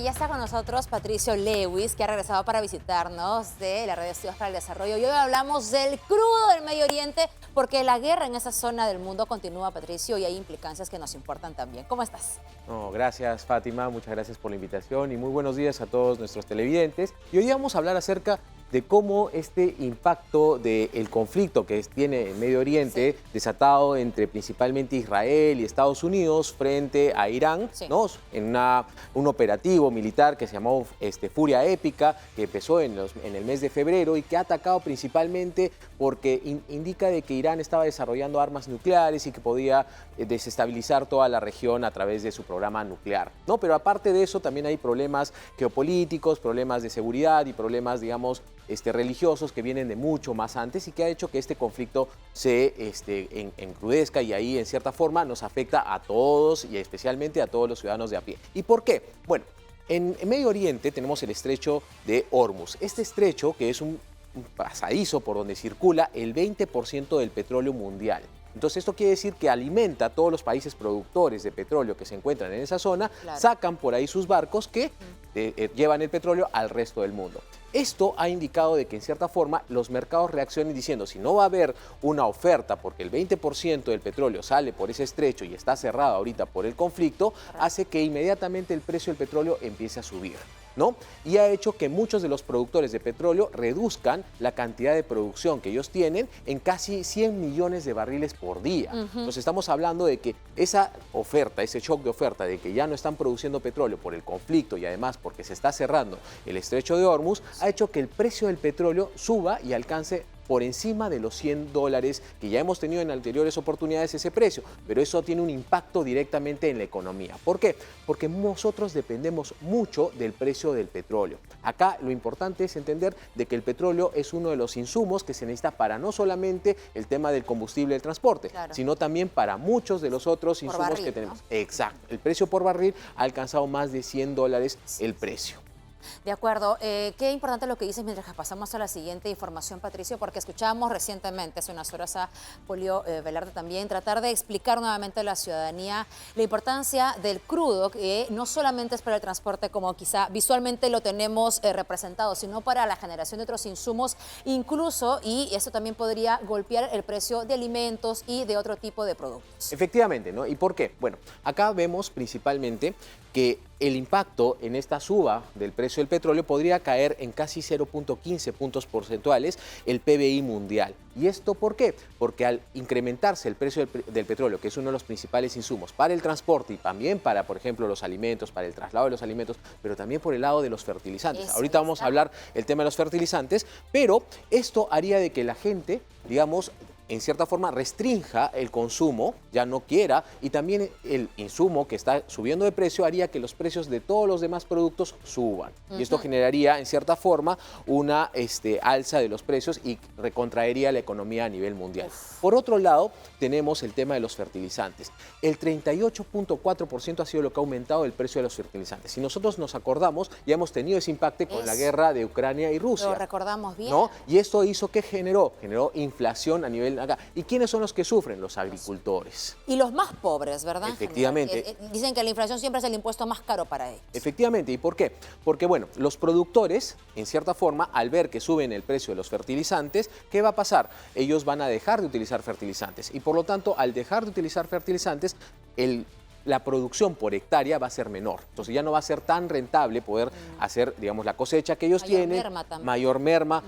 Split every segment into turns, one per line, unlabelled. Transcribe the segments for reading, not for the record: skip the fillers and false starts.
ya está con nosotros Patricio Lewis, que ha regresado para visitarnos de la Red de Estudios para el Desarrollo. Y hoy hablamos del crudo del Medio Oriente, porque la guerra en esa zona del mundo continúa, Patricio, y hay implicancias que nos importan también. ¿Cómo estás?
No, gracias, Fátima, muchas gracias por la invitación y muy buenos días a todos nuestros televidentes. Y hoy vamos a hablar acerca de cómo este impacto del conflicto que tiene el Medio Oriente, desatado entre principalmente Israel y Estados Unidos frente a Irán, ¿no? En un operativo militar que se llamó Furia Épica, que empezó en el mes de febrero y que ha atacado principalmente porque indica de que Irán estaba desarrollando armas nucleares y que podía desestabilizar toda la región a través de su programa nuclear, ¿no? Pero aparte de eso también hay problemas geopolíticos, problemas de seguridad y problemas, digamos, religiosos que vienen de mucho más antes y que ha hecho que este conflicto se encrudezca y ahí en cierta forma nos afecta a todos y especialmente a todos los ciudadanos de a pie. ¿Y por qué? Bueno, en Medio Oriente tenemos el estrecho de Hormuz. Este estrecho, que es un pasadizo por donde circula el 20% del petróleo mundial. Entonces esto quiere decir que alimenta a todos los países productores de petróleo que se encuentran en esa zona, sacan por ahí sus barcos que llevan el petróleo al resto del mundo. Esto ha indicado de que en cierta forma los mercados reaccionen diciendo si no va a haber una oferta porque el 20% del petróleo sale por ese estrecho y está cerrado ahorita por el conflicto, hace que inmediatamente el precio del petróleo empiece a subir, ¿no? Y ha hecho que muchos de los productores de petróleo reduzcan la cantidad de producción que ellos tienen en casi 100 millones de barriles por día. Entonces estamos hablando de que esa oferta, ese shock de oferta de que ya no están produciendo petróleo por el conflicto y además porque se está cerrando el estrecho de Hormuz, ha hecho que el precio del petróleo suba y alcance por encima de los $100, que ya hemos tenido en anteriores oportunidades ese precio, pero eso tiene un impacto directamente en la economía. ¿Por qué? Porque nosotros dependemos mucho del precio del petróleo. Acá lo importante es entender de que el petróleo es uno de los insumos que se necesita para no solamente el tema del combustible del transporte, sino también para muchos de los otros insumos que tenemos. ¿No? Exacto. El precio por barril ha alcanzado más de $100 el precio.
De acuerdo. Qué importante lo que dices mientras pasamos a la siguiente información, Patricio, porque escuchábamos recientemente, hace unas horas a Julio Velarde también, tratar de explicar nuevamente a la ciudadanía la importancia del crudo, que no solamente es para el transporte como quizá visualmente lo tenemos representado, sino para la generación de otros insumos incluso, y eso también podría golpear el precio de alimentos y de otro tipo de productos.
Efectivamente, ¿no? ¿Y por qué? Bueno, acá vemos principalmente que el impacto en esta suba del precio del petróleo podría caer en casi 0.15 puntos porcentuales el PBI mundial. ¿Y esto por qué? Porque al incrementarse el precio del petróleo, que es uno de los principales insumos para el transporte y también para, por ejemplo, los alimentos, para el traslado de los alimentos, pero también por el lado de los fertilizantes. Ahorita vamos a hablar el tema de los fertilizantes, pero esto haría de que la gente, digamos, en cierta forma restrinja el consumo, ya no quiera, y también el insumo que está subiendo de precio haría que los precios de todos los demás productos suban. Y esto generaría en cierta forma una alza de los precios y recontraería la economía a nivel mundial. Por otro lado, tenemos el tema de los fertilizantes. El 38.4% ha sido lo que ha aumentado el precio de los fertilizantes. Si nosotros nos acordamos, ya hemos tenido ese impacto con la guerra de Ucrania y Rusia.
Lo recordamos bien.
¿No? Y esto hizo que generó inflación a nivel acá. ¿Y quiénes son los que sufren? Los agricultores.
Y los más pobres, ¿verdad?
Efectivamente.
Dicen que la inflación siempre es el impuesto más caro para ellos.
Efectivamente. ¿Y por qué? Porque, bueno, los productores, en cierta forma, al ver que suben el precio de los fertilizantes, ¿qué va a pasar? Ellos van a dejar de utilizar fertilizantes. Y por lo tanto, al dejar de utilizar fertilizantes, la producción por hectárea va a ser menor. Entonces ya no va a ser tan rentable poder hacer, digamos, la cosecha que ellos tienen, mayor merma,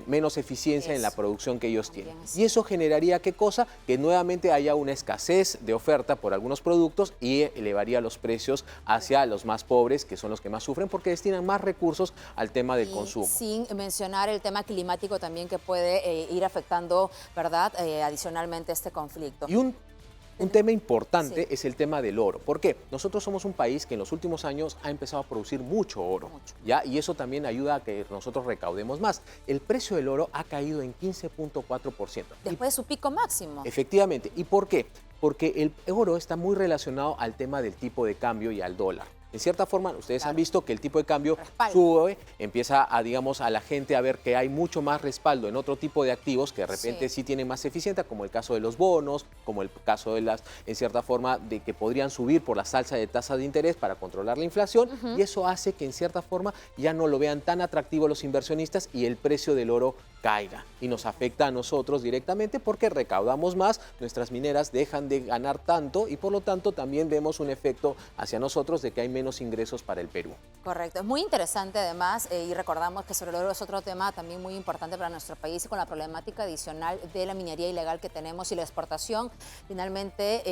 menos eficiencia en la producción que ellos tienen. Y eso generaría, ¿qué cosa? Que nuevamente haya una escasez de oferta por algunos productos y elevaría los precios hacia los más pobres, que son los que más sufren porque destinan más recursos al tema del consumo.
Sin mencionar el tema climático también que puede ir afectando, ¿verdad? Adicionalmente este conflicto.
Y un tema importante es el tema del oro. ¿Por qué? Nosotros somos un país que en los últimos años ha empezado a producir mucho oro, ¿ya? Y eso también ayuda a que nosotros recaudemos más. El precio del oro ha caído en 15.4%.
Después de su pico máximo.
Efectivamente. ¿Y por qué? Porque el oro está muy relacionado al tema del tipo de cambio y al dólar. en cierta forma, ustedes han visto que el tipo de cambio
Respaldo.
sube, empieza a, digamos, a la gente a ver que hay mucho más respaldo en otro tipo de activos que de repente sí tienen más eficiencia, como el caso de los bonos, como el caso de las, en cierta forma, de que podrían subir por la alza de tasa de interés para controlar la inflación, y eso hace que en cierta forma ya no lo vean tan atractivo los inversionistas y el precio del oro caiga. Y nos afecta a nosotros directamente porque recaudamos más, nuestras mineras dejan de ganar tanto y por lo tanto también vemos un efecto hacia nosotros de que hay menos ingresos para el Perú.
Correcto, es muy interesante además y recordamos que sobre el oro es otro tema también muy importante para nuestro país y con la problemática adicional de la minería ilegal que tenemos y la exportación finalmente,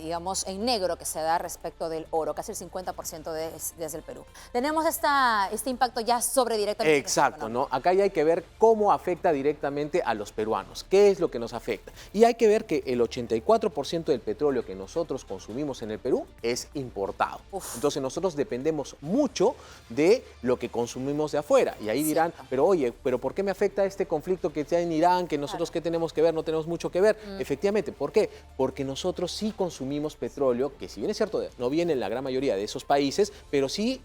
digamos, en negro que se da respecto del oro, casi el 50% desde el Perú. Tenemos este impacto ya sobre directamente.
Exacto, ¿no? Acá ya hay que ver cómo afecta directamente a los peruanos, qué es lo que nos afecta. Y hay que ver que el 84% del petróleo que nosotros consumimos en el Perú es importado. Entonces nosotros dependemos mucho de lo que consumimos de afuera. Y ahí dirán, pero oye, ¿pero por qué me afecta este conflicto que está en Irán, que nosotros qué tenemos que ver? No tenemos mucho que ver. Efectivamente, ¿por qué? Porque nosotros sí consumimos petróleo, que si bien es cierto, no viene en la gran mayoría de esos países, pero sí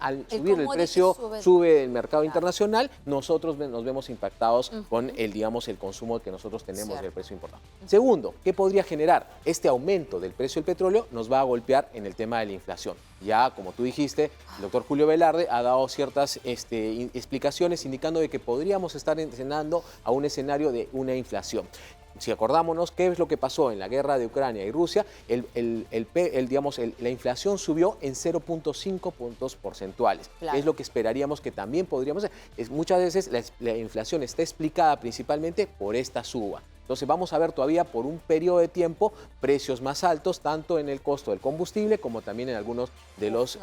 al subir el precio, sube el mercado internacional, nosotros nos vemos impactados con el, digamos, el consumo que nosotros tenemos del precio importado. Segundo, ¿qué podría generar? Este aumento del precio del petróleo nos va a golpear en el tema de la inflación. Ya, como tú dijiste, el doctor Julio Velarde ha dado ciertas explicaciones indicando de que podríamos estar entrando a un escenario de una inflación. Si acordámonos qué es lo que pasó en la guerra de Ucrania y Rusia, la inflación subió en 0.5 puntos porcentuales. Es lo que esperaríamos que también podríamos hacer. Muchas veces la inflación está explicada principalmente por esta suba. Entonces vamos a ver todavía por un periodo de tiempo precios más altos, tanto en el costo del combustible como también en algunos de los...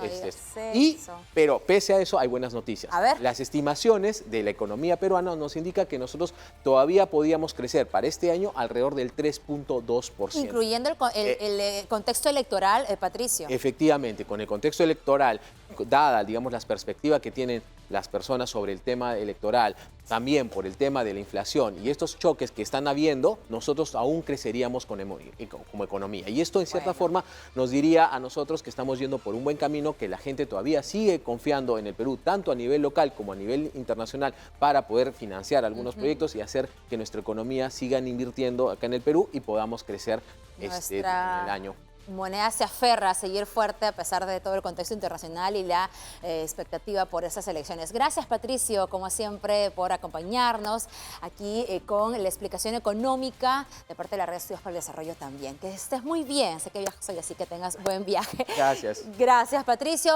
Pero pese a eso hay buenas noticias.
A ver.
Las estimaciones de la economía peruana nos indican que nosotros todavía podíamos crecer para este año alrededor del 3.2%.
Incluyendo el contexto electoral, Patricio.
Efectivamente, con el contexto electoral, dada, digamos, las perspectivas que tienen las personas sobre el tema electoral, también por el tema de la inflación y estos choques que están habiendo, nosotros aún creceríamos como economía. Y esto, en cierta forma, nos diría a nosotros que estamos yendo por un buen camino, que la gente todavía sigue confiando en el Perú, tanto a nivel local como a nivel internacional, para poder financiar algunos proyectos y hacer que nuestra economía siga invirtiendo acá en el Perú y podamos crecer en el año.
Moneda se aferra a seguir fuerte a pesar de todo el contexto internacional y la expectativa por esas elecciones. Gracias, Patricio, como siempre, por acompañarnos aquí con la explicación económica de parte de la Red de Estudios para el Desarrollo también. Que estés muy bien, sé que viajas hoy, así que tengas buen viaje.
Gracias.
Gracias, Patricio.